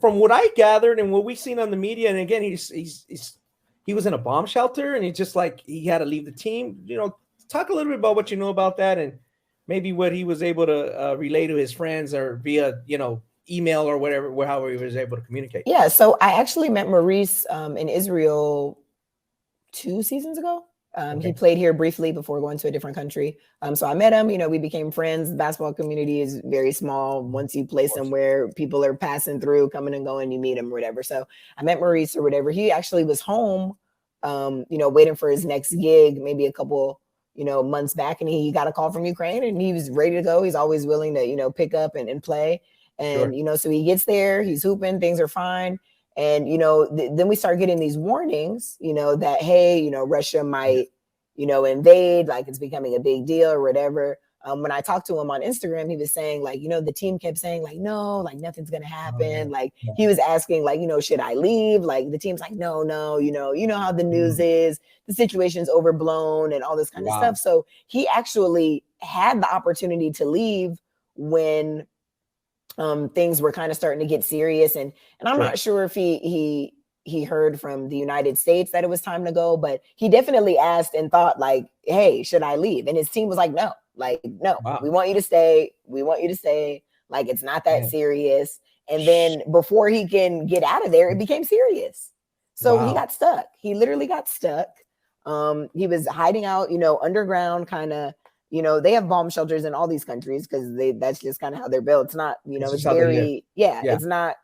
from what I gathered and what we've seen on the media, and again, he was in a bomb shelter, and he just like he had to leave the team. Talk a little bit about what you know about that, and maybe what he was able to relay to his friends or via email or whatever, however he was able to communicate. Yeah, so I actually met Maurice in Israel 2 seasons ago. He played here briefly before going to a different country. So I met him, we became friends. The basketball community is very small. Once you play somewhere, people are passing through, coming and going, you meet him or whatever. So I met Maurice or whatever. He actually was home, waiting for his next gig, maybe a couple, months back. And he got a call from Ukraine and he was ready to go. He's always willing to, pick up and play. And, so he gets there, he's hooping, things are fine. And, then we start getting these warnings, that, hey, Russia might, invade, like it's becoming a big deal or whatever. When I talked to him on Instagram, he was saying like, the team kept saying like, no, like nothing's going to happen. Like he was asking like, should I leave? Like the team's like, no, you know how the news is, the situation's overblown and all this kind of stuff. So he actually had the opportunity to leave when things were kind of starting to get serious. And I'm not sure if he heard from the United States that it was time to go, but he definitely asked and thought like, hey, should I leave? And his team was like, no, we want you to stay. We want you to stay. Like, it's not that serious. And then before he can get out of there, it became serious. So he got stuck. He literally got stuck. He was hiding out, underground kind of. They have bomb shelters in all these countries because that's just kind of how they're built. It's not, it's very, it's not,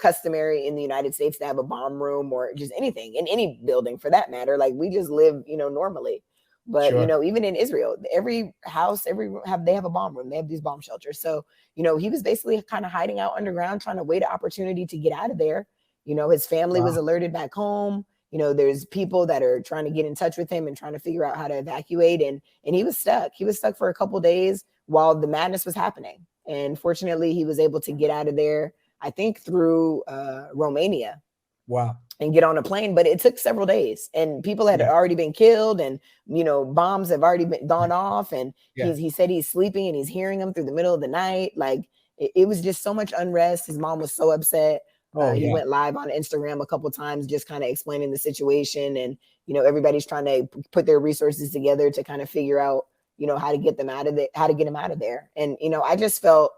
customary in the United States to have a bomb room or just anything in any building for that matter. Like we just live, normally. But, even in Israel, every house, they have a bomb room. They have these bomb shelters. So, he was basically kind of hiding out underground, trying to wait an opportunity to get out of there. His family was alerted back home. There's people that are trying to get in touch with him and trying to figure out how to evacuate. And he was stuck. He was stuck for a couple of days while the madness was happening. And fortunately, he was able to get out of there, I think, through Romania. Wow. And get on a plane. But it took several days. And people had already been killed. And, bombs have already gone off. And he said he's sleeping and he's hearing them through the middle of the night. Like, it was just so much unrest. His mom was so upset. He went live on Instagram a couple of times, just kind of explaining the situation. And, everybody's trying to put their resources together to kind of figure out, how to get them out of it, how to get him out of there. And, I just felt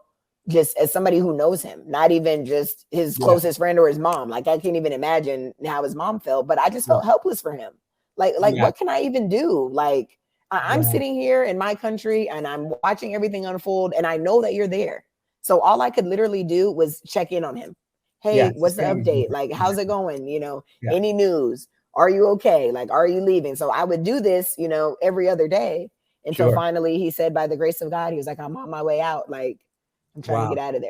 just as somebody who knows him, not even just his closest friend or his mom. Like, I can't even imagine how his mom felt, but I just felt helpless for him. Like, what can I even do? Like, I'm sitting here in my country and I'm watching everything unfold and I know that you're there. So all I could literally do was check in on him. Hey, what's the update? Like, how's it going? Any news? Are you okay? Like, are you leaving? So I would do this, every other day until finally he said, by the grace of God, he was like, I'm on my way out. Like, I'm trying to get out of there.